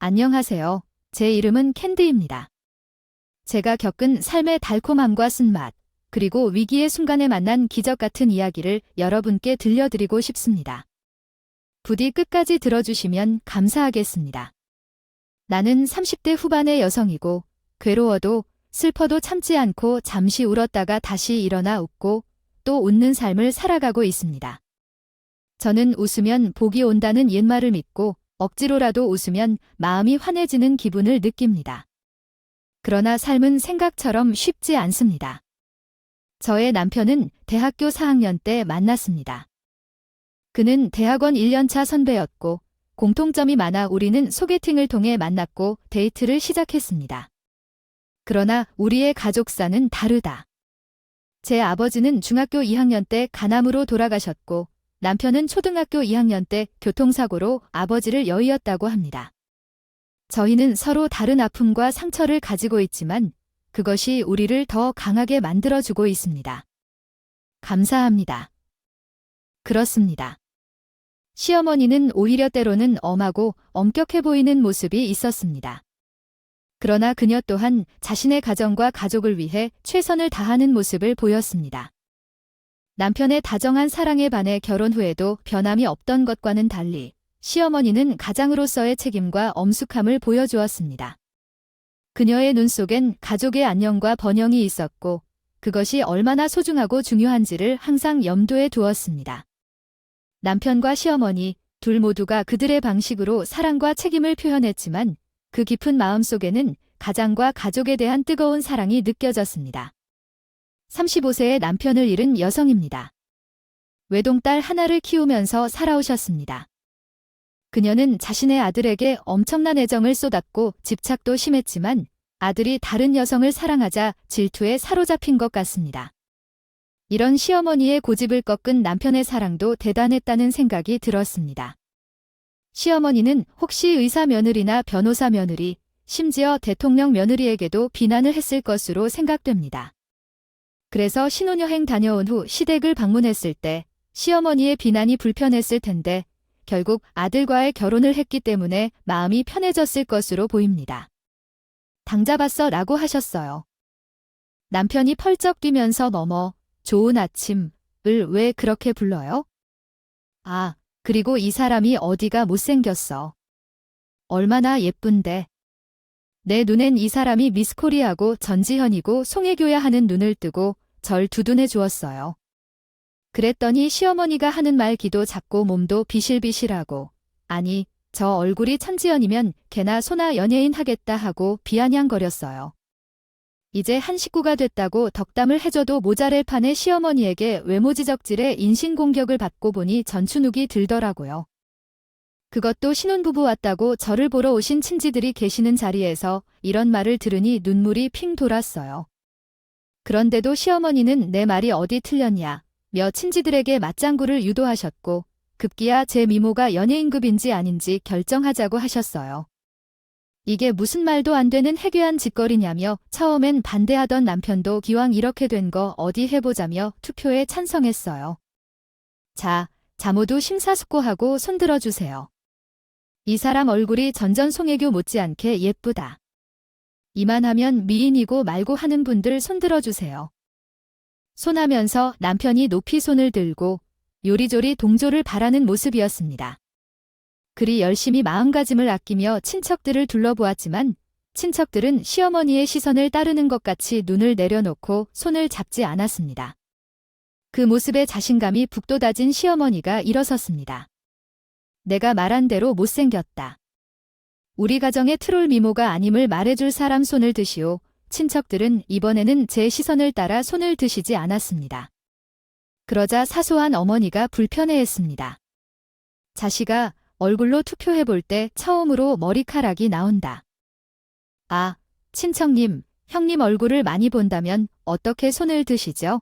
안녕하세요. 제 이름은 캔디입니다. 제가 겪은 삶의 달콤함과 쓴맛, 그리고 위기의 순간에 만난 기적 같은 이야기를 여러분께 들려드리고 싶습니다. 부디 끝까지 들어주시면 감사하겠습니다. 나는 30대 후반의 여성이고, 괴로워도 슬퍼도 참지 않고 잠시 울었다가 다시 일어나 웃고 또 웃는 삶을 살아가고 있습니다. 저는 웃으면 복이 온다는 옛말을 믿고 억지로라도 웃으면 마음이 환해지는 기분을 느낍니다. 그러나 삶은 생각처럼 쉽지 않습니다. 저의 남편은 대학교 4학년 때 만났습니다. 그는 대학원 1년차 선배였고 공통점이 많아 우리는 소개팅을 통해 만났고 데이트를 시작했습니다. 그러나 우리의 가족사는 다르다. 제 아버지는 중학교 2학년 때 간암으로 돌아가셨고 남편은 초등학교 2학년 때 교통사고로 아버지를 여의었다고 합니다. 저희는 서로 다른 아픔과 상처를 가지고 있지만 그것이 우리를 더 강하게 만들어주고 있습니다. 감사합니다. 그렇습니다. 시어머니는 오히려 때로는 엄하고 엄격해 보이는 모습이 있었습니다. 그러나 그녀 또한 자신의 가정과 가족을 위해 최선을 다하는 모습을 보였습니다. 남편의 다정한 사랑에 반해 결혼 후에도 변함이 없던 것과는 달리 시어머니는 가장으로서의 책임과 엄숙함을 보여주었습니다. 그녀의 눈 속엔 가족의 안녕과 번영이 있었고 그것이 얼마나 소중하고 중요한지를 항상 염두에 두었습니다. 남편과 시어머니 둘 모두가 그들의 방식으로 사랑과 책임을 표현했지만 그 깊은 마음 속에는 가장과 가족에 대한 뜨거운 사랑이 느껴졌습니다. 35세의 남편을 잃은 여성입니다. 외동딸 하나를 키우면서 살아오셨습니다. 그녀는 자신의 아들에게 엄청난 애정을 쏟았고 집착도 심했지만 아들이 다른 여성을 사랑하자 질투에 사로잡힌 것 같습니다. 이런 시어머니의 고집을 꺾은 남편의 사랑도 대단했다는 생각이 들었습니다. 시어머니는 혹시 의사 며느리나 변호사 며느리, 심지어 대통령 며느리에게도 비난을 했을 것으로 생각됩니다. 그래서 신혼여행 다녀온 후 시댁을 방문했을 때 시어머니의 비난이 불편했을 텐데 결국 아들과의 결혼을 했기 때문에 마음이 편해졌을 것으로 보입니다. 당 잡았어 라고 하셨어요. 남편이 펄쩍 뛰면서 좋은 아침을 왜 그렇게 불러요? 아, 그리고 이 사람이 어디가 못생겼어. 얼마나 예쁜데. 내 눈엔 이 사람이 미스코리아고 전지현이고 송혜교야 하는 눈을 뜨고 절 두둔해 주었어요. 그랬더니 시어머니가 하는 말 귀도 작고 몸도 비실비실하고 아니 저 얼굴이 천지연이면 걔나 소나 연예인 하겠다 하고 비아냥거렸어요. 이제 한 식구가 됐다고 덕담을 해줘도 모자랄 판에 시어머니에게 외모지적질에 인신공격을 받고 보니 전춘욱이 들더라고요. 그것도 신혼부부 왔다고 저를 보러 오신 친지들이 계시는 자리에서 이런 말을 들으니 눈물이 핑 돌았어요. 그런데도 시어머니는 내 말이 어디 틀렸냐 며 친지들에게 맞장구를 유도하셨고 급기야 제 미모가 연예인급인지 아닌지 결정하자고 하셨어요. 이게 무슨 말도 안 되는 해괴한 짓거리냐며 처음엔 반대하던 남편도 기왕 이렇게 된 거 어디 해보자며 투표에 찬성했어요. 자 모두 심사숙고하고 손들어 주세요. 이 사람 얼굴이 전전 송혜교 못지않게 예쁘다. 이만하면 미인이고 말고 하는 분들 손들어 주세요. 손하면서 남편이 높이 손을 들고 요리조리 동조를 바라는 모습이었습니다. 그리 열심히 마음가짐을 아끼며 친척들을 둘러보았지만 친척들은 시어머니의 시선을 따르는 것 같이 눈을 내려놓고 손을 잡지 않았습니다. 그 모습에 자신감이 북돋아진 시어머니가 일어섰습니다. 내가 말한 대로 못생겼다. 우리 가정의 트롤 미모가 아님을 말해줄 사람 손을 드시오. 친척들은 이번에는 제 시선을 따라 손을 드시지 않았습니다. 그러자 사소한 어머니가 불편해했습니다. 자식아, 얼굴로 투표해볼 때 처음으로 머리카락이 나온다. 아, 친척님, 형님 얼굴을 많이 본다면 어떻게 손을 드시죠?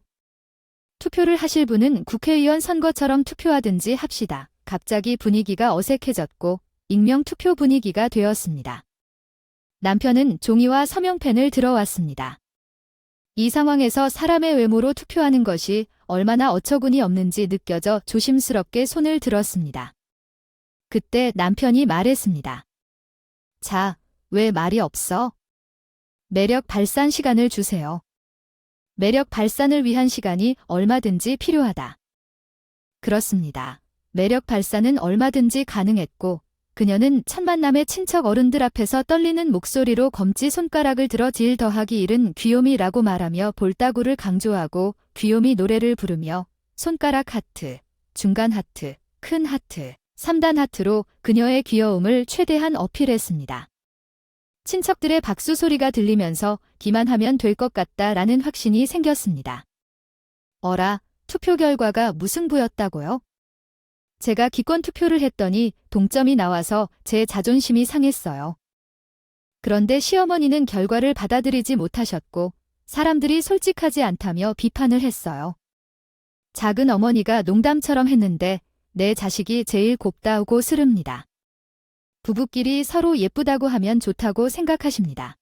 투표를 하실 분은 국회의원 선거처럼 투표하든지 합시다. 갑자기 분위기가 어색해졌고 익명 투표 분위기가 되었습니다. 남편은 종이와 서명펜을 들어왔습니다. 이 상황에서 사람의 외모로 투표하는 것이 얼마나 어처구니 없는지 느껴져 조심스럽게 손을 들었습니다. 그때 남편이 말했습니다. 자, 왜 말이 없어? 매력 발산 시간을 주세요. 매력 발산을 위한 시간이 얼마든지 필요하다. 그렇습니다. 매력 발산은 얼마든지 가능했고, 그녀는 첫 만남의 친척 어른들 앞에서 떨리는 목소리로 검지 손가락을 들어 질 더하기 1은 귀요미라고 말하며 볼따구를 강조하고 귀요미 노래를 부르며 손가락 하트, 중간 하트, 큰 하트, 3단 하트로 그녀의 귀여움을 최대한 어필했습니다. 친척들의 박수 소리가 들리면서 기만하면 될 것 같다라는 확신이 생겼습니다. 어라, 투표 결과가 무승부였다고요? 제가 기권 투표를 했더니 동점이 나와서 제 자존심이 상했어요. 그런데 시어머니는 결과를 받아들이지 못하셨고 사람들이 솔직하지 않다며 비판을 했어요. 작은 어머니가 농담처럼 했는데 내 자식이 제일 곱다고 스릅니다. 부부끼리 서로 예쁘다고 하면 좋다고 생각하십니다.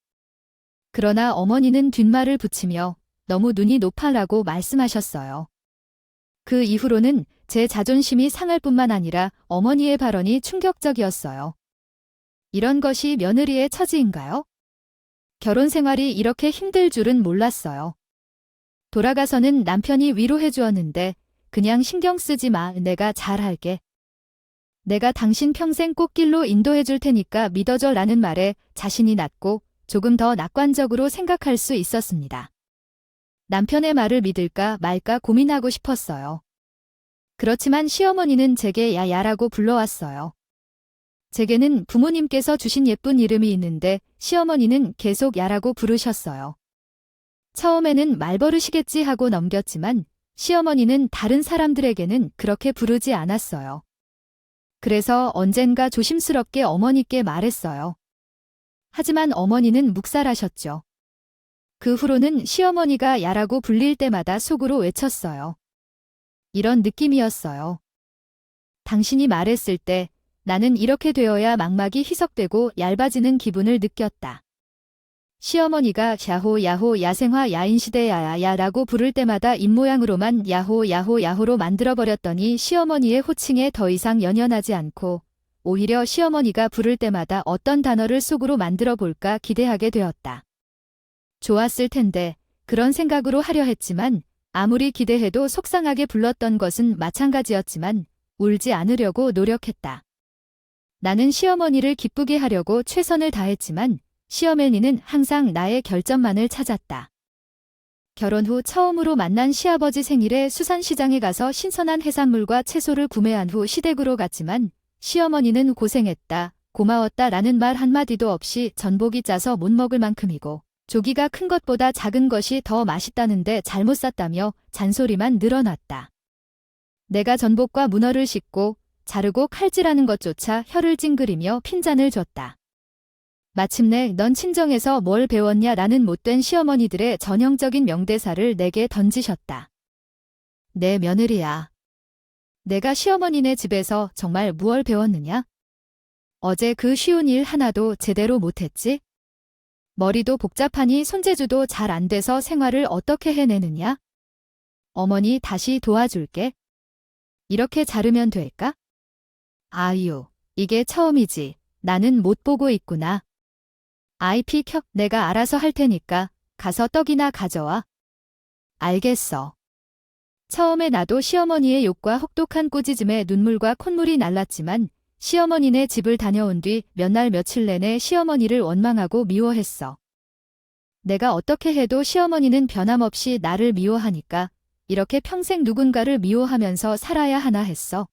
그러나 어머니는 뒷말을 붙이며 너무 눈이 높아라고 말씀하셨어요. 그 이후로는 제 자존심이 상할 뿐만 아니라 어머니의 발언이 충격적이었어요. 이런 것이 며느리의 처지인가요? 결혼 생활이 이렇게 힘들 줄은 몰랐어요. 돌아가서는 남편이 위로해 주었는데 그냥 신경 쓰지 마, 내가 잘할게. 내가 당신 평생 꽃길로 인도해 줄 테니까 믿어줘 라는 말에 자신이 났고 조금 더 낙관적으로 생각할 수 있었습니다. 남편의 말을 믿을까 말까 고민하고 싶었어요. 그렇지만 시어머니는 제게 야야라고 불러왔어요. 제게는 부모님께서 주신 예쁜 이름이 있는데 시어머니는 계속 야라고 부르셨어요. 처음에는 말버릇이겠지 하고 넘겼지만 시어머니는 다른 사람들에게는 그렇게 부르지 않았어요. 그래서 언젠가 조심스럽게 어머니께 말했어요. 하지만 어머니는 묵살하셨죠. 그 후로는 시어머니가 야라고 불릴 때마다 속으로 외쳤어요. 이런 느낌이었어요. 당신이 말했을 때 나는 이렇게 되어야 망막이 희석되고 얇아지는 기분을 느꼈다. 시어머니가 야호 야호 야생화 야인시대 야야야라고 부를 때마다 입모양으로만 야호 야호 야호로 만들어버렸더니 시어머니의 호칭에 더 이상 연연하지 않고 오히려 시어머니가 부를 때마다 어떤 단어를 속으로 만들어 볼까 기대하게 되었다. 좋았을 텐데 그런 생각으로 하려 했지만 아무리 기대해도 속상하게 불렀던 것은 마찬가지였지만 울지 않으려고 노력했다. 나는 시어머니를 기쁘게 하려고 최선을 다했지만 시어머니는 항상 나의 결점만을 찾았다. 결혼 후 처음으로 만난 시아버지 생일에 수산시장에 가서 신선한 해산물과 채소를 구매한 후 시댁으로 갔지만 시어머니는 고생했다, 고마웠다 라는 말 한마디도 없이 전복이 짜서 못 먹을 만큼이고 조기가 큰 것보다 작은 것이 더 맛있다는데 잘못 샀다며 잔소리만 늘어났다. 내가 전복과 문어를 씻고 자르고 칼질하는 것조차 혀를 찡그리며 핀잔을 줬다. 마침내 넌 친정에서 뭘 배웠냐 라는 못된 시어머니들의 전형적인 명대사를 내게 던지셨다. 내 며느리야. 내가 시어머니네 집에서 정말 무얼 배웠느냐? 어제 그 쉬운 일 하나도 제대로 못했지? 머리도 복잡하니 손재주도 잘 안 돼서 생활을 어떻게 해내느냐? 어머니 다시 도와줄게. 이렇게 자르면 될까? 아유, 이게 처음이지. 나는 못 보고 있구나. IP 켜, 내가 알아서 할 테니까 가서 떡이나 가져와. 알겠어. 처음에 나도 시어머니의 욕과 혹독한 꾸짖음에 눈물과 콧물이 날랐지만 시어머니네 집을 다녀온 뒤 몇 날 며칠 내내 시어머니를 원망하고 미워했어. 내가 어떻게 해도 시어머니는 변함없이 나를 미워하니까 이렇게 평생 누군가를 미워하면서 살아야 하나 했어.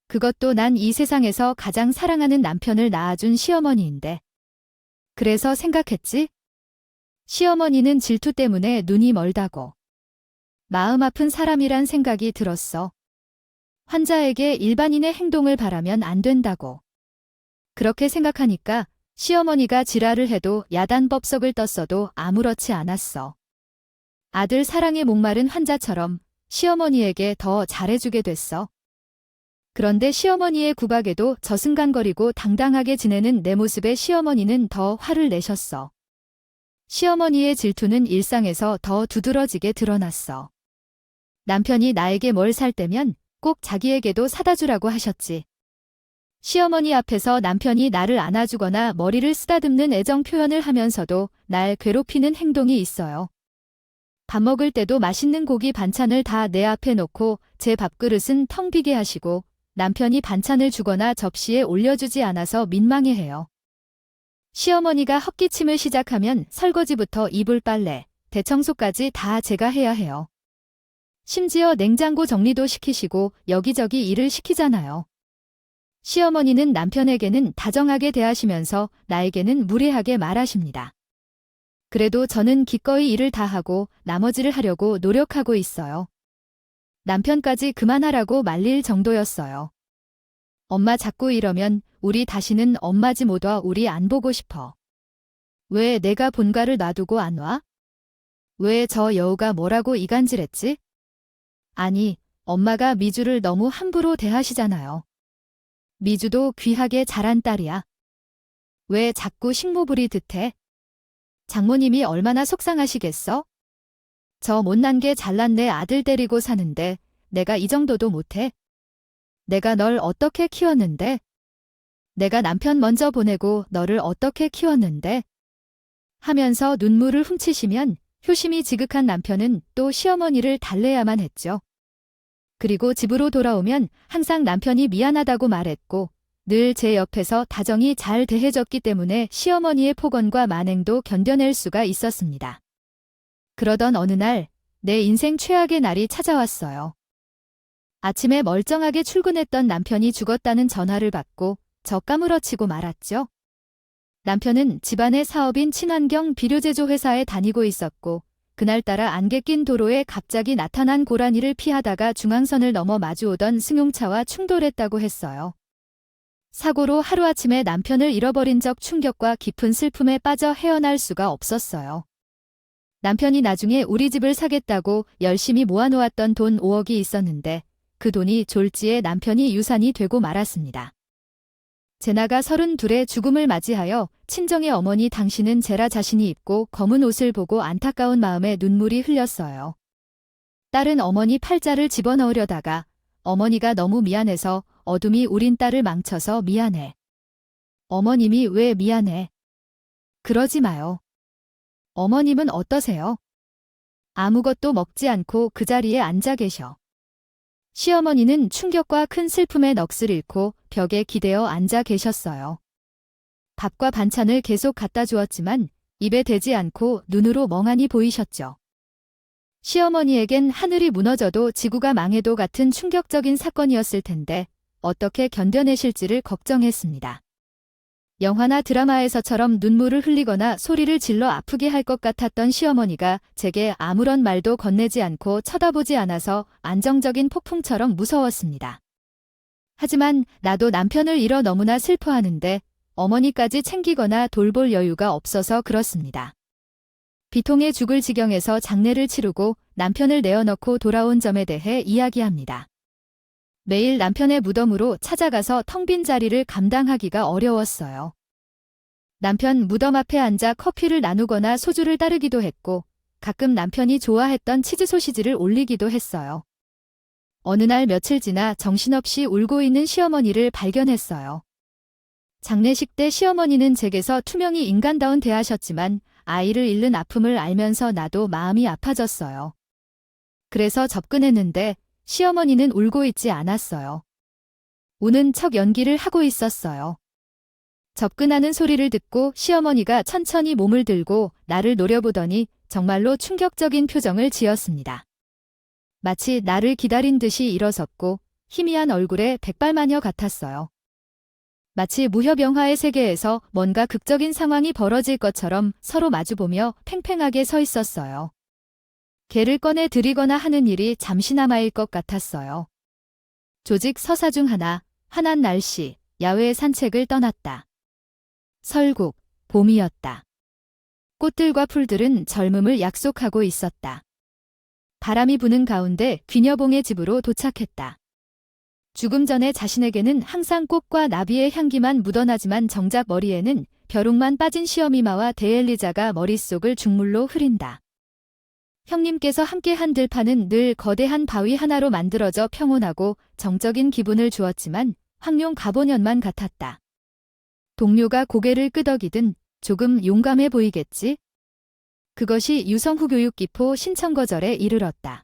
그것도 난 이 세상에서 가장 사랑하는 남편을 낳아준 시어머니인데. 그래서 생각했지? 시어머니는 질투 때문에 눈이 멀다고. 마음 아픈 사람이란 생각이 들었어. 환자에게 일반인의 행동을 바라면 안 된다고. 그렇게 생각하니까 시어머니가 지랄을 해도 야단법석을 떴어도 아무렇지 않았어. 아들 사랑에 목마른 환자처럼 시어머니에게 더 잘해주게 됐어. 그런데 시어머니의 구박에도 저승간거리고 당당하게 지내는 내 모습에 시어머니는 더 화를 내셨어. 시어머니의 질투는 일상에서 더 두드러지게 드러났어. 남편이 나에게 뭘 살 때면 꼭 자기에게도 사다 주라고 하셨지. 시어머니 앞에서 남편이 나를 안아주거나 머리를 쓰다듬는 애정 표현을 하면서도 날 괴롭히는 행동이 있어요. 밥 먹을 때도 맛있는 고기 반찬을 다 내 앞에 놓고 제 밥그릇은 텅 비게 하시고 남편이 반찬을 주거나 접시에 올려주지 않아서 민망해해요. 시어머니가 헛기침을 시작하면 설거지부터 이불 빨래, 대청소까지 다 제가 해야 해요. 심지어 냉장고 정리도 시키시고 여기저기 일을 시키잖아요. 시어머니는 남편에게는 다정하게 대하시면서 나에게는 무례하게 말하십니다. 그래도 저는 기꺼이 일을 다 하고 나머지를 하려고 노력하고 있어요. 남편까지 그만하라고 말릴 정도였어요. 엄마 자꾸 이러면 우리 다시는 엄마지 못 와. 우리 안 보고 싶어. 왜 내가 본가를 놔두고 안 와? 왜 저 여우가 뭐라고 이간질했지? 아니, 엄마가 미주를 너무 함부로 대하시잖아요. 미주도 귀하게 자란 딸이야. 왜 자꾸 식모부리 듯해? 장모님이 얼마나 속상하시겠어? 저 못난 게 잘난 내 아들 데리고 사는데 내가 이 정도도 못해? 내가 널 어떻게 키웠는데? 내가 남편 먼저 보내고 너를 어떻게 키웠는데? 하면서 눈물을 훔치시면 효심이 지극한 남편은 또 시어머니를 달래야만 했죠. 그리고 집으로 돌아오면 항상 남편이 미안하다고 말했고 늘 제 옆에서 다정히 잘 대해줬기 때문에 시어머니의 폭언과 만행도 견뎌낼 수가 있었습니다. 그러던 어느 날 내 인생 최악의 날이 찾아왔어요. 아침에 멀쩡하게 출근했던 남편이 죽었다는 전화를 받고 저 까무러치고 말았죠. 남편은 집안의 사업인 친환경 비료제조 회사에 다니고 있었고 그날따라 안개 낀 도로에 갑자기 나타난 고라니를 피하다가 중앙선을 넘어 마주오던 승용차와 충돌했다고 했어요. 사고로 하루아침에 남편을 잃어버린 적 충격과 깊은 슬픔에 빠져 헤어날 수가 없었어요. 남편이 나중에 우리 집을 사겠다고 열심히 모아놓았던 돈 5억이 있었는데 그 돈이 졸지에 남편이 유산이 되고 말았습니다. 제 나가 32의 죽음을 맞이하여 친정의 어머니 당신은 제라 자신이 입고 검은 옷을 보고 안타까운 마음에 눈물이 흘렸어요. 딸은 어머니 팔자를 집어넣으려다가 어머니가 너무 미안해서 어둠이 우린 딸을 망쳐서 미안해. 어머님이 왜 미안해? 그러지 마요. 어머님은 어떠세요? 아무것도 먹지 않고 그 자리에 앉아 계셔. 시어머니는 충격과 큰 슬픔에 넋을 잃고 벽에 기대어 앉아 계셨어요. 밥과 반찬을 계속 갖다 주었지만 입에 대지 않고 눈으로 멍하니 보이셨죠. 시어머니에겐 하늘이 무너져도 지구가 망해도 같은 충격적인 사건이었을 텐데 어떻게 견뎌내실지를 걱정했습니다. 영화나 드라마에서처럼 눈물을 흘리거나 소리를 질러 아프게 할 것 같았던 시어머니가 제게 아무런 말도 건네지 않고 쳐다보지 않아서 안정적인 폭풍처럼 무서웠습니다. 하지만 나도 남편을 잃어 너무나 슬퍼하는데 어머니까지 챙기거나 돌볼 여유가 없어서 그렇습니다. 비통에 죽을 지경에서 장례를 치르고 남편을 내어놓고 돌아온 점에 대해 이야기합니다. 매일 남편의 무덤으로 찾아가서 텅 빈 자리를 감당하기가 어려웠어요. 남편 무덤 앞에 앉아 커피를 나누거나 소주를 따르기도 했고 가끔 남편이 좋아했던 치즈 소시지를 올리기도 했어요. 어느 날 며칠 지나 정신없이 울고 있는 시어머니를 발견했어요. 장례식 때 시어머니는 제게서 투명히 인간다운 대하셨지만 아이를 잃는 아픔을 알면서 나도 마음이 아파졌어요. 그래서 접근했는데 시어머니는 울고 있지 않았어요. 우는 척 연기를 하고 있었어요. 접근하는 소리를 듣고 시어머니가 천천히 몸을 들고 나를 노려보더니 정말로 충격적인 표정을 지었습니다. 마치 나를 기다린 듯이 일어섰고 희미한 얼굴에 백발마녀 같았어요. 마치 무협 영화의 세계에서 뭔가 극적인 상황이 벌어질 것처럼 서로 마주보며 팽팽하게 서 있었어요. 개를 꺼내 드리거나 하는 일이 잠시나마일 것 같았어요. 조직 서사 중 하나, 환한 날씨, 야외 산책을 떠났다. 설국, 봄이었다. 꽃들과 풀들은 젊음을 약속하고 있었다. 바람이 부는 가운데 귀녀봉의 집으로 도착했다. 죽음 전에 자신에게는 항상 꽃과 나비의 향기만 묻어나지만 정작 머리에는 벼룩만 빠진 시어미마와 데엘리자가 머릿속을 죽물로 흐린다. 형님께서 함께한 들판은 늘 거대한 바위 하나로 만들어져 평온하고 정적인 기분을 주었지만 황룡 가보년만 같았다. 동료가 고개를 끄덕이든 조금 용감해 보이겠지? 그것이 유성후 교육기포 신청거절에 이르렀다.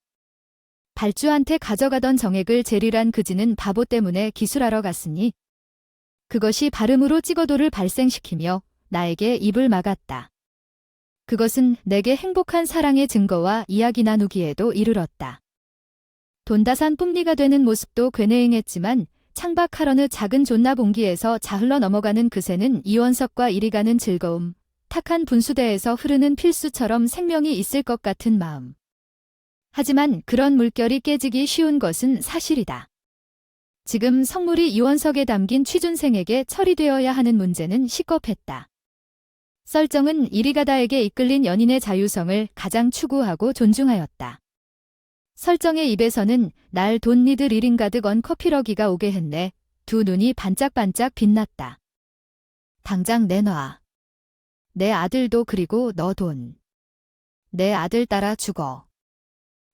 발주한테 가져가던 정액을 재rir한 그지는 바보 때문에 기술하러 갔으니 그것이 발음으로 찍어도를 발생시키며 나에게 입을 막았다. 그것은 내게 행복한 사랑의 증거와 이야기 나누기에도 이르렀다. 돈다산 뿜니가 되는 모습도 괴내행했지만 창밖하러느 작은 존나 봉기에서 자흘러 넘어가는 그 새는 이원석과 이리 가는 즐거움, 탁한 분수대에서 흐르는 필수처럼 생명이 있을 것 같은 마음. 하지만 그런 물결이 깨지기 쉬운 것은 사실이다. 지금 성물이 이원석에 담긴 취준생에게 처리되어야 하는 문제는 시겁했다. 썰정은 이리가다에게 이끌린 연인의 자유성을 가장 추구하고 존중하였다. 설정의 입에서는 날 돈 니들 1인 가득 언 커피러기가 오게 했네. 두 눈이 반짝반짝 빛났다. 당장 내놔. 내 아들도 그리고 너 돈. 내 아들 따라 죽어.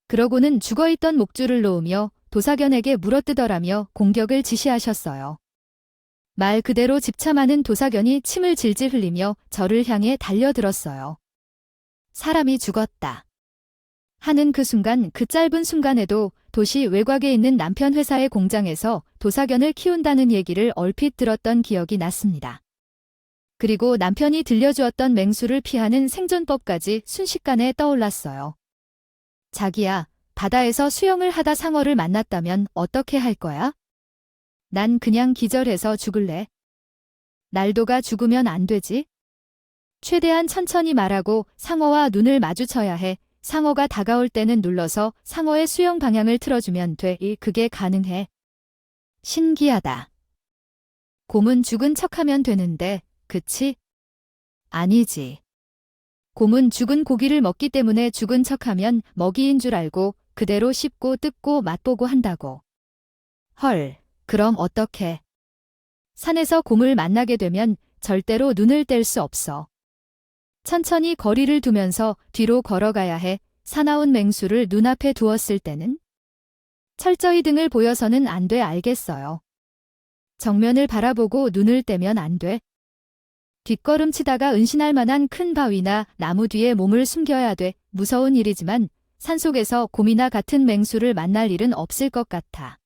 그러고는 죽어있던 목줄을 놓으며 도사견에게 물어뜯어라며 공격을 지시하셨어요. 말 그대로 집참하는 도사견이 침을 질질 흘리며 저를 향해 달려들었어요. 사람이 죽었다. 하는 그 순간, 그 짧은 순간에도 도시 외곽에 있는 남편 회사의 공장에서 도사견을 키운다는 얘기를 얼핏 들었던 기억이 났습니다. 그리고 남편이 들려주었던 맹수를 피하는 생존법까지 순식간에 떠올랐어요. 자기야, 바다에서 수영을 하다 상어를 만났다면 어떻게 할 거야? 난 그냥 기절해서 죽을래. 날도가 죽으면 안 되지? 최대한 천천히 말하고 상어와 눈을 마주쳐야 해. 상어가 다가올 때는 눌러서 상어의 수영 방향을 틀어주면 돼. 그게 가능해. 신기하다. 곰은 죽은 척하면 되는데, 그치? 아니지. 곰은 죽은 고기를 먹기 때문에 죽은 척하면 먹이인 줄 알고 그대로 씹고 뜯고 맛보고 한다고. 헐, 그럼 어떡해? 산에서 곰을 만나게 되면 절대로 눈을 뗄 수 없어. 천천히 거리를 두면서 뒤로 걸어가야 해. 사나운 맹수를 눈앞에 두었을 때는 철저히 등을 보여서는 안 돼. 알겠어요. 정면을 바라보고 눈을 떼면 안 돼. 뒷걸음치다가 은신할 만한 큰 바위나 나무 뒤에 몸을 숨겨야 돼. 무서운 일이지만 산속에서 곰이나 같은 맹수를 만날 일은 없을 것 같아.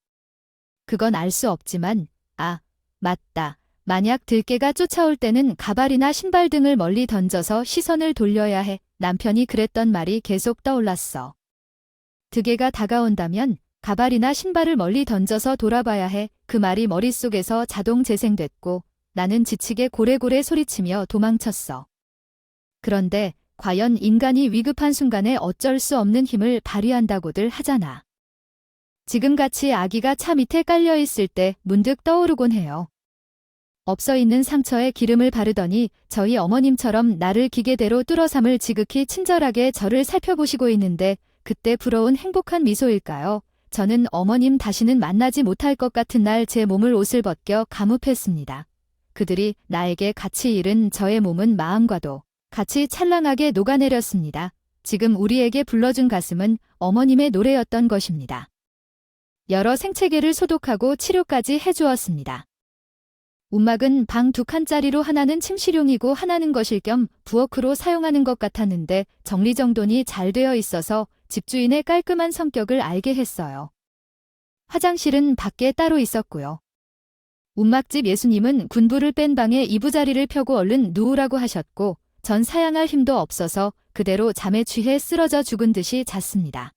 그건 알 수 없지만, 아, 맞다. 만약 들개가 쫓아올 때는 가발이나 신발 등을 멀리 던져서 시선을 돌려야 해. 남편이 그랬던 말이 계속 떠올랐어. 들개가 다가온다면 가발이나 신발을 멀리 던져서 돌아봐야 해. 그 말이 머릿속에서 자동 재생됐고 나는 지치게 고래고래 소리치며 도망쳤어. 그런데 과연 인간이 위급한 순간에 어쩔 수 없는 힘을 발휘한다고들 하잖아. 지금같이 아기가 차 밑에 깔려있을 때 문득 떠오르곤 해요. 없어 있는 상처에 기름을 바르더니 저희 어머님처럼 나를 기계대로 뚫어삼을 지극히 친절하게 저를 살펴보시고 있는데 그때 부러운 행복한 미소일까요? 저는 어머님 다시는 만나지 못할 것 같은 날 제 몸을 옷을 벗겨 감읍했습니다. 그들이 나에게 같이 잃은 저의 몸은 마음과도 같이 찰랑하게 녹아내렸습니다. 지금 우리에게 불러준 가슴은 어머님의 노래였던 것입니다. 여러 생체계를 소독하고 치료까지 해주었습니다. 움막은 방 2칸짜리로 하나는 침실용이고 하나는 거실 겸 부엌으로 사용하는 것 같았는데 정리정돈이 잘 되어 있어서 집주인의 깔끔한 성격을 알게 했어요. 화장실은 밖에 따로 있었고요. 움막집 예수님은 군부를 뺀 방에 이부자리를 펴고 얼른 누우라고 하셨고 전 사양할 힘도 없어서 그대로 잠에 취해 쓰러져 죽은 듯이 잤습니다.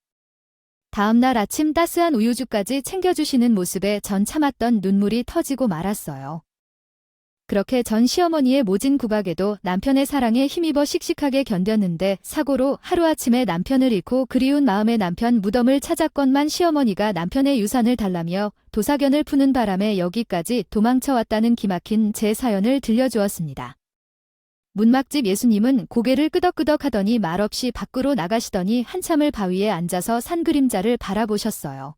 다음날 아침 따스한 우유죽까지 챙겨주시는 모습에 전 참았던 눈물이 터지고 말았어요. 그렇게 전 시어머니의 모진 구박에도 남편의 사랑에 힘입어 씩씩하게 견뎠는데 사고로 하루아침에 남편을 잃고 그리운 마음에 남편 무덤을 찾았건만 시어머니가 남편의 유산을 달라며 도사견을 푸는 바람에 여기까지 도망쳐왔다는 기막힌 제 사연을 들려주었습니다. 문막집 예수님은 고개를 끄덕끄덕 하더니 말없이 밖으로 나가시더니 한참을 바위에 앉아서 산 그림자를 바라보셨어요.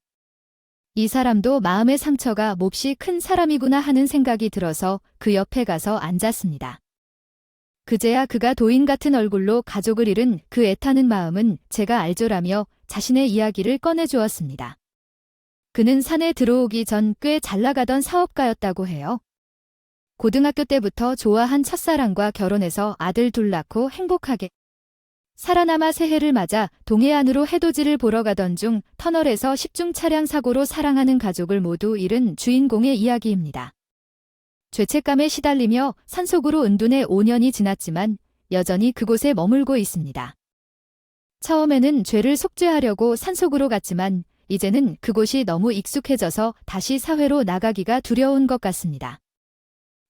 이 사람도 마음의 상처가 몹시 큰 사람이구나 하는 생각이 들어서 그 옆에 가서 앉았습니다. 그제야 그가 도인 같은 얼굴로 가족을 잃은 그 애타는 마음은 제가 알죠라며 자신의 이야기를 꺼내주었습니다. 그는 산에 들어오기 전 꽤 잘 나가던 사업가였다고 해요. 고등학교 때부터 좋아한 첫사랑과 결혼해서 아들 둘 낳고 행복하게 살아남아 새해를 맞아 동해안으로 해돋이를 보러 가던 중 터널에서 10중 차량 사고로 사랑하는 가족을 모두 잃은 주인공의 이야기입니다. 죄책감에 시달리며 산속으로 은둔해 5년이 지났지만 여전히 그곳에 머물고 있습니다. 처음에는 죄를 속죄하려고 산속으로 갔지만 이제는 그곳이 너무 익숙해져서 다시 사회로 나가기가 두려운 것 같습니다.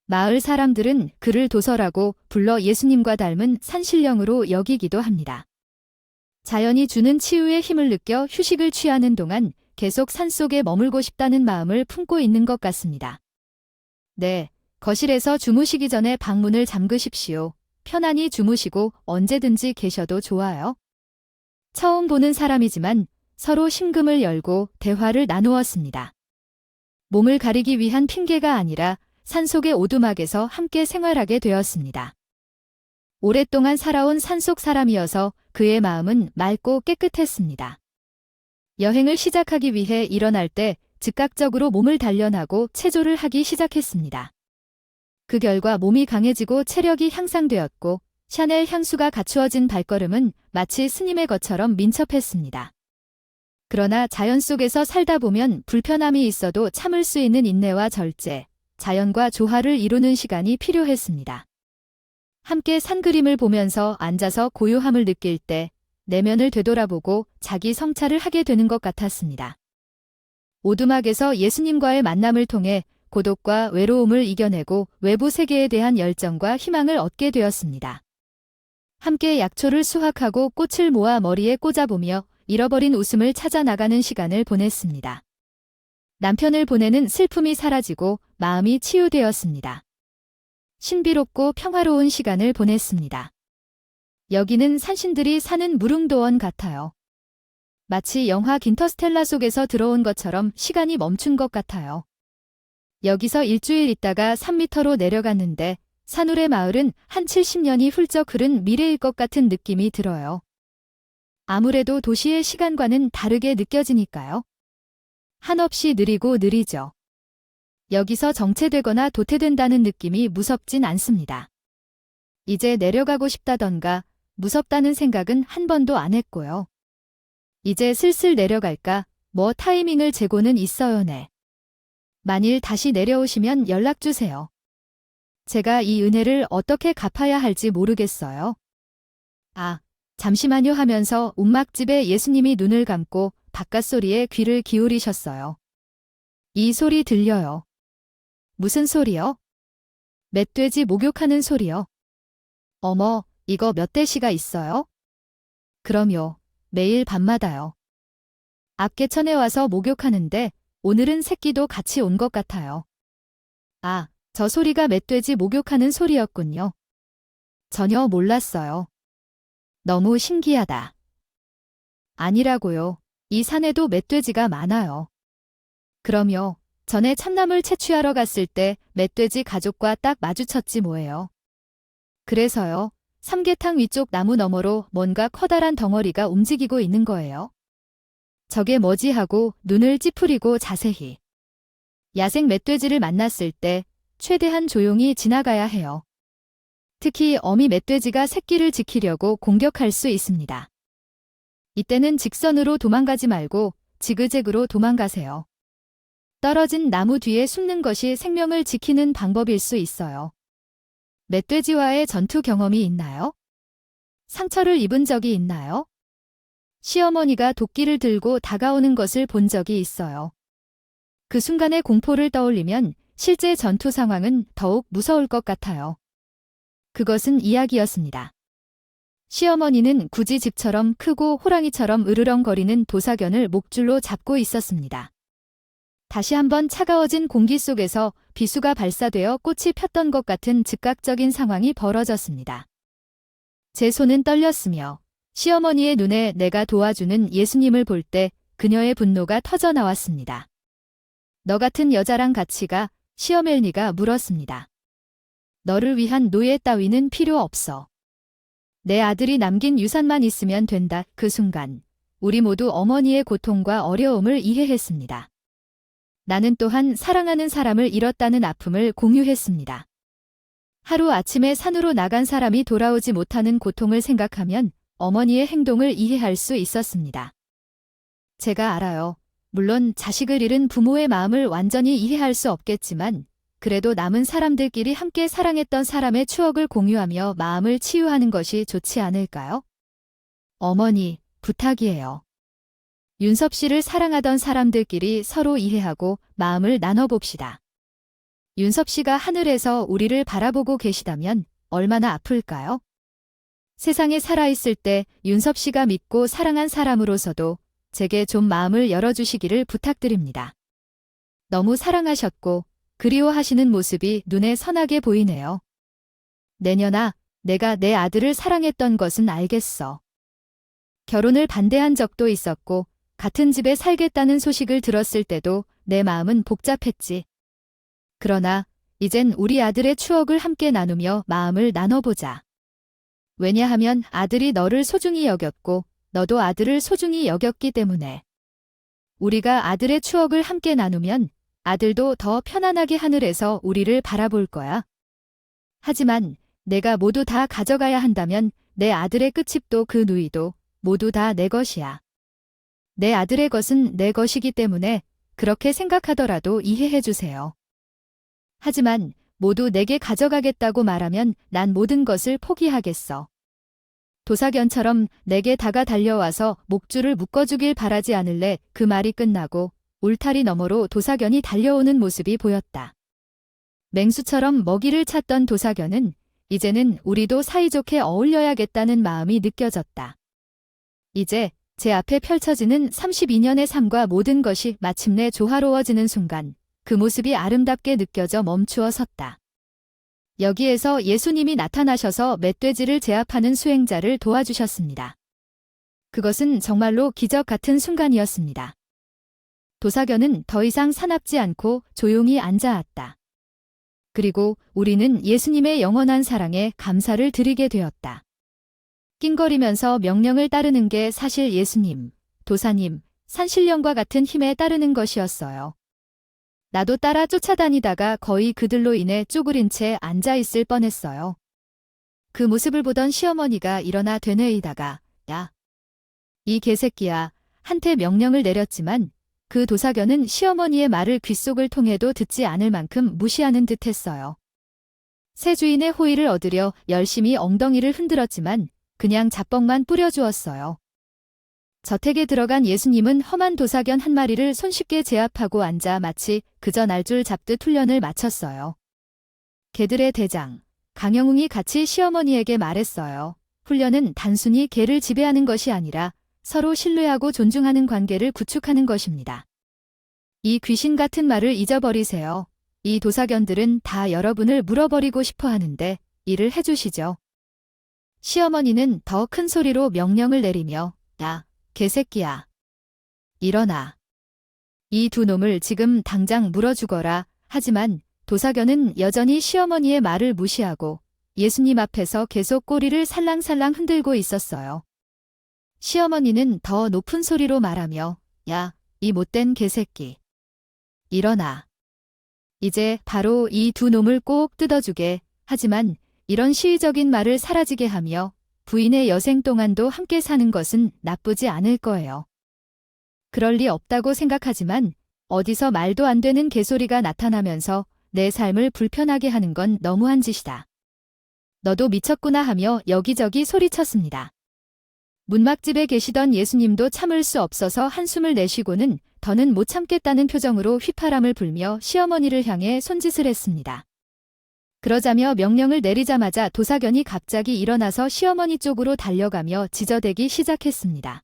마을 사람들은 그를 도서라고 불러 예수님과 닮은 산신령으로 여기기도 합니다. 자연이 주는 치유의 힘을 느껴 휴식을 취하는 동안 계속 산속에 머물고 싶다는 마음을 품고 있는 것 같습니다. 네, 거실에서 주무시기 전에 방문을 잠그십시오. 편안히 주무시고 언제든지 계셔도 좋아요. 처음 보는 사람이지만 서로 심금을 열고 대화를 나누었습니다. 몸을 가리기 위한 핑계가 아니라 산속의 오두막에서 함께 생활하게 되었습니다. 오랫동안 살아온 산속 사람이어서 그의 마음은 맑고 깨끗했습니다. 여행을 시작하기 위해 일어날 때 즉각적으로 몸을 단련하고 체조를 하기 시작했습니다. 그 결과 몸이 강해지고 체력이 향상되었고 샤넬 향수가 갖추어진 발걸음은 마치 스님의 것처럼 민첩했습니다. 그러나 자연 속에서 살다 보면 불편함이 있어도 참을 수 있는 인내와 절제, 자연과 조화를 이루는 시간이 필요했습니다. 함께 산 그림을 보면서 앉아서 고요함을 느낄 때 내면을 되돌아보고 자기 성찰을 하게 되는 것 같았습니다. 오두막에서 예수님과의 만남을 통해 고독과 외로움을 이겨내고 외부 세계에 대한 열정과 희망을 얻게 되었습니다. 함께 약초를 수확하고 꽃을 모아 머리에 꽂아보며 잃어버린 웃음을 찾아 나가는 시간을 보냈습니다. 남편을 보내는 슬픔이 사라지고 마음이 치유되었습니다. 신비롭고 평화로운 시간을 보냈습니다. 여기는 산신들이 사는 무릉도원 같아요. 마치 영화 인터스텔라 속에서 들어온 것처럼 시간이 멈춘 것 같아요. 여기서 일주일 있다가 3미터로 내려갔는데 산울의 마을은 한 70년이 훌쩍 흐른 미래일 것 같은 느낌이 들어요. 아무래도 도시의 시간과는 다르게 느껴지니까요. 한없이 느리고 느리죠. 여기서 정체되거나 도태된다는 느낌이 무섭진 않습니다. 이제 내려가고 싶다던가 무섭다는 생각은 한 번도 안 했고요. 이제 슬슬 내려갈까 뭐 타이밍을 재고는 있어요. 네. 만일 다시 내려오시면 연락주세요. 제가 이 은혜를 어떻게 갚아야 할지 모르겠어요. 아, 잠시만요 하면서 움막집에 예수님이 눈을 감고 바깥소리에 귀를 기울이셨어요. 이 소리 들려요. 무슨 소리요? 멧돼지 목욕하는 소리요. 어머, 이거 몇 대시가 있어요? 그럼요, 매일 밤마다요. 앞개천에 와서 목욕하는데 오늘은 새끼도 같이 온 것 같아요. 아, 저 소리가 멧돼지 목욕하는 소리였군요. 전혀 몰랐어요. 너무 신기하다. 아니라고요. 이 산에도 멧돼지가 많아요. 그럼요. 전에 참나물 채취하러 갔을 때 멧돼지 가족과 딱 마주쳤지 뭐예요. 그래서요. 삼계탕 위쪽 나무 너머로 뭔가 커다란 덩어리가 움직이고 있는 거예요. 저게 뭐지 하고 눈을 찌푸리고 자세히. 야생 멧돼지를 만났을 때 최대한 조용히 지나가야 해요. 특히 어미 멧돼지가 새끼를 지키려고 공격할 수 있습니다. 이때는 직선으로 도망가지 말고 지그재그로 도망가세요. 떨어진 나무 뒤에 숨는 것이 생명을 지키는 방법일 수 있어요. 멧돼지와의 전투 경험이 있나요? 상처를 입은 적이 있나요? 시어머니가 도끼를 들고 다가오는 것을 본 적이 있어요. 그 순간의 공포를 떠올리면 실제 전투 상황은 더욱 무서울 것 같아요. 그것은 이야기였습니다. 시어머니는 굳이 집처럼 크고 호랑이처럼 으르렁거리는 도사견을 목줄로 잡고 있었습니다. 다시 한번 차가워진 공기 속에서 비수가 발사되어 꽃이 폈던 것 같은 즉각적인 상황이 벌어졌습니다. 제 손은 떨렸으며 시어머니의 눈에 내가 도와주는 예수님을 볼 때 그녀의 분노가 터져 나왔습니다. 너 같은 여자랑 같이 가, 시어멜니가 물었습니다. 너를 위한 노예 따위는 필요 없어. 내 아들이 남긴 유산만 있으면 된다. 그 순간 우리 모두 어머니의 고통과 어려움을 이해했습니다. 나는 또한 사랑하는 사람을 잃었다는 아픔을 공유했습니다. 하루 아침에 산으로 나간 사람이 돌아오지 못하는 고통을 생각하면 어머니의 행동을 이해할 수 있었습니다. 제가 알아요. 물론 자식을 잃은 부모의 마음을 완전히 이해할 수 없겠지만 그래도 남은 사람들끼리 함께 사랑했던 사람의 추억을 공유하며 마음을 치유하는 것이 좋지 않을까요? 어머니, 부탁이에요. 윤섭 씨를 사랑하던 사람들끼리 서로 이해하고 마음을 나눠봅시다. 윤섭 씨가 하늘에서 우리를 바라보고 계시다면 얼마나 아플까요? 세상에 살아있을 때 윤섭 씨가 믿고 사랑한 사람으로서도 제게 좀 마음을 열어주시기를 부탁드립니다. 너무 사랑하셨고 그리워하시는 모습이 눈에 선하게 보이네요. 내년아, 내가 내 아들을 사랑했던 것은 알겠어. 결혼을 반대한 적도 있었고 같은 집에 살겠다는 소식을 들었을 때도 내 마음은 복잡했지. 그러나 이젠 우리 아들의 추억을 함께 나누며 마음을 나눠보자. 왜냐하면 아들이 너를 소중히 여겼고 너도 아들을 소중히 여겼기 때문에. 우리가 아들의 추억을 함께 나누면 아들도 더 편안하게 하늘에서 우리를 바라볼 거야. 하지만 내가 모두 다 가져가야 한다면 내 아들의 끝집도 그 누이도 모두 다 내 것이야. 내 아들의 것은 내 것이기 때문에 그렇게 생각하더라도 이해해 주세요. 하지만 모두 내게 가져가겠다고 말하면 난 모든 것을 포기하겠어. 도사견처럼 내게 다가 달려와서 목줄을 묶어주길 바라지 않을래. 그 말이 끝나고 울타리 너머로 도사견이 달려오는 모습이 보였다. 맹수처럼 먹이를 찾던 도사견은 이제는 우리도 사이좋게 어울려야겠다는 마음이 느껴졌다. 이제 제 앞에 펼쳐지는 32년의 삶과 모든 것이 마침내 조화로워지는 순간 그 모습이 아름답게 느껴져 멈추어 섰다. 여기에서 예수님이 나타나셔서 멧돼지를 제압하는 수행자를 도와주셨습니다. 그것은 정말로 기적 같은 순간이었습니다. 도사견은 더 이상 사납지 않고 조용히 앉아왔다. 그리고 우리는 예수님의 영원한 사랑에 감사를 드리게 되었다. 낑거리면서 명령을 따르는 게 사실 예수님, 도사님, 산신령과 같은 힘에 따르는 것이었어요. 나도 따라 쫓아다니다가 거의 그들로 인해 쪼그린 채 앉아있을 뻔했어요. 그 모습을 보던 시어머니가 일어나 되뇌이다가 야, 이 개새끼야 한테 명령을 내렸지만 그 도사견은 시어머니의 말을 귓속을 통해도 듣지 않을 만큼 무시하는 듯했어요. 새 주인의 호의를 얻으려 열심히 엉덩이를 흔들었지만 그냥 자뻑만 뿌려주었어요. 저택에 들어간 예수님은 험한 도사견 한 마리를 손쉽게 제압하고 앉아 마치 그저 날줄 잡듯 훈련을 마쳤어요. 개들의 대장, 강영웅이 같이 시어머니에게 말했어요. 훈련은 단순히 개를 지배하는 것이 아니라 서로 신뢰하고 존중하는 관계를 구축하는 것입니다. 이 귀신 같은 말을 잊어버리세요. 이 도사견들은 다 여러분을 물어버리고 싶어 하는데 일을 해주시죠. 시어머니는 더 큰 소리로 명령을 내리며 야, 개새끼야. 일어나. 이 두 놈을 지금 당장 물어 죽어라. 하지만 도사견은 여전히 시어머니의 말을 무시하고 예수님 앞에서 계속 꼬리를 살랑살랑 흔들고 있었어요. 시어머니는 더 높은 소리로 말하며 야, 이 못된 개새끼. 일어나. 이제 바로 이 두 놈을 꼭 뜯어주게. 하지만 이런 시의적인 말을 사라지게 하며 부인의 여생 동안도 함께 사는 것은 나쁘지 않을 거예요. 그럴 리 없다고 생각하지만 어디서 말도 안 되는 개소리가 나타나면서 내 삶을 불편하게 하는 건 너무한 짓이다. 너도 미쳤구나 하며 여기저기 소리쳤습니다. 문막집에 계시던 예수님도 참을 수 없어서 한숨을 내쉬고는 더는 못 참겠다는 표정으로 휘파람을 불며 시어머니를 향해 손짓을 했습니다. 그러자며 명령을 내리자마자 도사견이 갑자기 일어나서 시어머니 쪽으로 달려가며 지저대기 시작했습니다.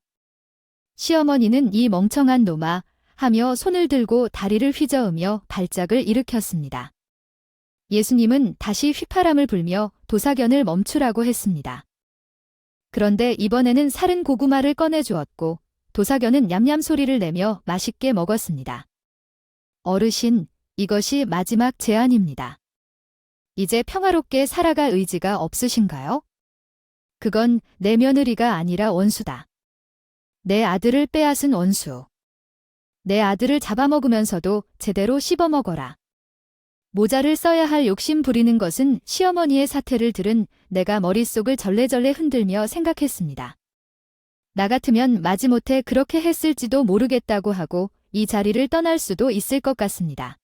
시어머니는 이 멍청한 놈아 하며 손을 들고 다리를 휘저으며 발작을 일으켰습니다. 예수님은 다시 휘파람을 불며 도사견을 멈추라고 했습니다. 그런데 이번에는 사른 고구마를 꺼내주었고 도사견은 냠냠 소리를 내며 맛있게 먹었습니다. 어르신, 이것이 마지막 제안입니다. 이제 평화롭게 살아갈 의지가 없으신가요? 그건 내 며느리가 아니라 원수다. 내 아들을 빼앗은 원수. 내 아들을 잡아먹으면서도 제대로 씹어먹어라. 모자를 써야 할 욕심 부리는 것은 시어머니의 사태를 들은 내가 머릿속을 절레절레 흔들며 생각했습니다. 나 같으면 마지못해 그렇게 했을지도 모르겠다고 하고 이 자리를 떠날 수도 있을 것 같습니다.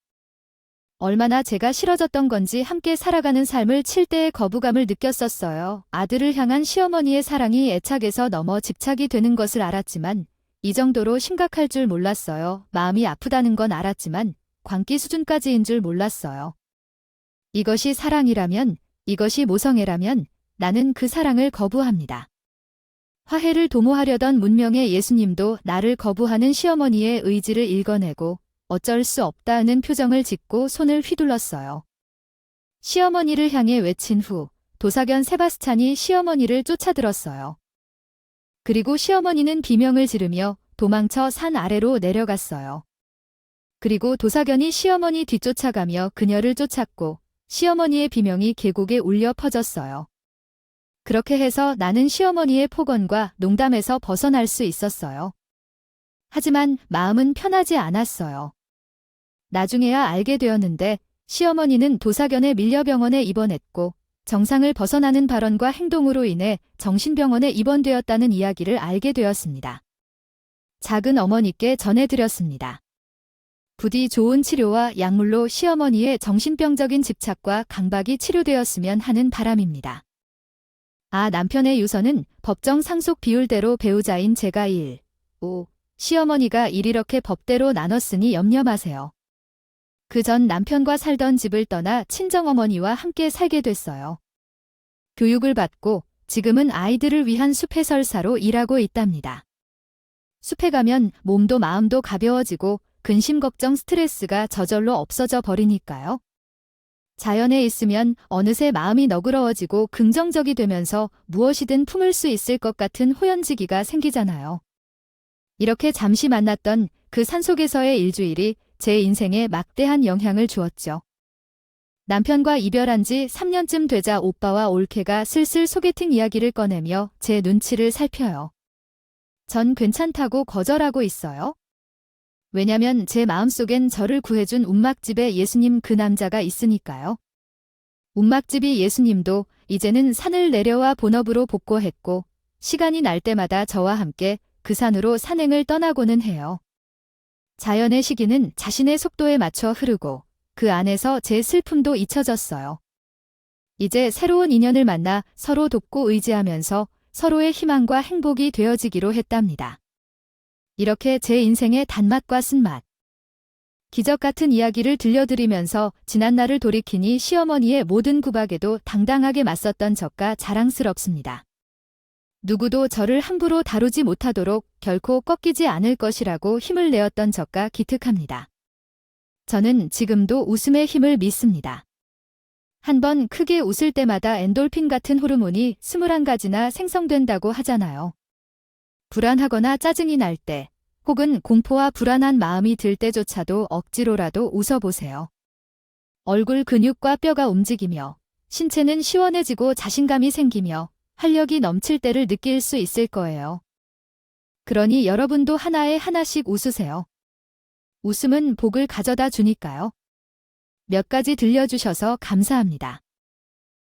얼마나 제가 싫어졌던 건지 함께 살아가는 삶을 칠 때의 거부감을 느꼈었어요. 아들을 향한 시어머니의 사랑이 애착에서 넘어 집착이 되는 것을 알았지만 이 정도로 심각할 줄 몰랐어요. 마음이 아프다는 건 알았지만 광기 수준까지인 줄 몰랐어요. 이것이 사랑이라면, 이것이 모성애라면 나는 그 사랑을 거부합니다. 화해를 도모하려던 문명의 예수님도 나를 거부하는 시어머니의 의지를 읽어내고 어쩔 수 없다는 표정을 짓고 손을 휘둘렀어요. 시어머니를 향해 외친 후 도사견 세바스찬이 시어머니를 쫓아들었어요. 그리고 시어머니는 비명을 지르며 도망쳐 산 아래로 내려갔어요. 그리고 도사견이 시어머니 뒤쫓아가며 그녀를 쫓았고 시어머니의 비명이 계곡에 울려 퍼졌어요. 그렇게 해서 나는 시어머니의 폭언과 농담에서 벗어날 수 있었어요. 하지만 마음은 편하지 않았어요. 나중에야 알게 되었는데 시어머니는 도사견에 밀려 병원에 입원했고 정상을 벗어나는 발언과 행동으로 인해 정신병원에 입원되었다는 이야기를 알게 되었습니다. 작은 어머니께 전해드렸습니다. 부디 좋은 치료와 약물로 시어머니의 정신병적인 집착과 강박이 치료되었으면 하는 바람입니다. 남편의 유서는 법정 상속 비율대로 배우자인 제가 1, 5, 시어머니가 1 이렇게 법대로 나눴으니 염려 마세요. 그 전 남편과 살던 집을 떠나 친정어머니와 함께 살게 됐어요. 교육을 받고 지금은 아이들을 위한 숲해설사로 일하고 있답니다. 숲에 가면 몸도 마음도 가벼워지고 근심 걱정 스트레스가 저절로 없어져 버리니까요. 자연에 있으면 어느새 마음이 너그러워지고 긍정적이 되면서 무엇이든 품을 수 있을 것 같은 호연지기가 생기잖아요. 이렇게 잠시 만났던 그 산속에서의 일주일이 제 인생에 막대한 영향을 주었죠. 남편과 이별한 지 3년쯤 되자 오빠와 올케가 슬슬 소개팅 이야기를 꺼내며 제 눈치를 살펴요. 전 괜찮다고 거절하고 있어요. 왜냐면 제 마음속엔 저를 구해준 움막집에 예수님 그 남자가 있으니까요. 움막집이 예수님도 이제는 산을 내려와 본업으로 복고했고 시간이 날 때마다 저와 함께 그 산으로 산행을 떠나고는 해요. 자연의 시기는 자신의 속도에 맞춰 흐르고 그 안에서 제 슬픔도 잊혀졌어요. 이제 새로운 인연을 만나 서로 돕고 의지하면서 서로의 희망과 행복이 되어지기로 했답니다. 이렇게 제 인생의 단맛과 쓴맛, 기적 같은 이야기를 들려드리면서 지난날을 돌이키니 시어머니의 모든 구박에도 당당하게 맞섰던 저가 자랑스럽습니다. 누구도 저를 함부로 다루지 못하도록 결코 꺾이지 않을 것이라고 힘을 내었던 저가 기특합니다. 저는 지금도 웃음의 힘을 믿습니다. 한번 크게 웃을 때마다 엔돌핀 같은 호르몬이 21가지나 생성된다고 하잖아요. 불안하거나 짜증이 날 때, 혹은 공포와 불안한 마음이 들 때조차도 억지로라도 웃어보세요. 얼굴 근육과 뼈가 움직이며 신체는 시원해지고 자신감이 생기며 활력이 넘칠 때를 느낄 수 있을 거예요. 그러니 여러분도 하나씩 웃으세요. 웃음은 복을 가져다 주니까요. 몇 가지 들려주셔서 감사합니다.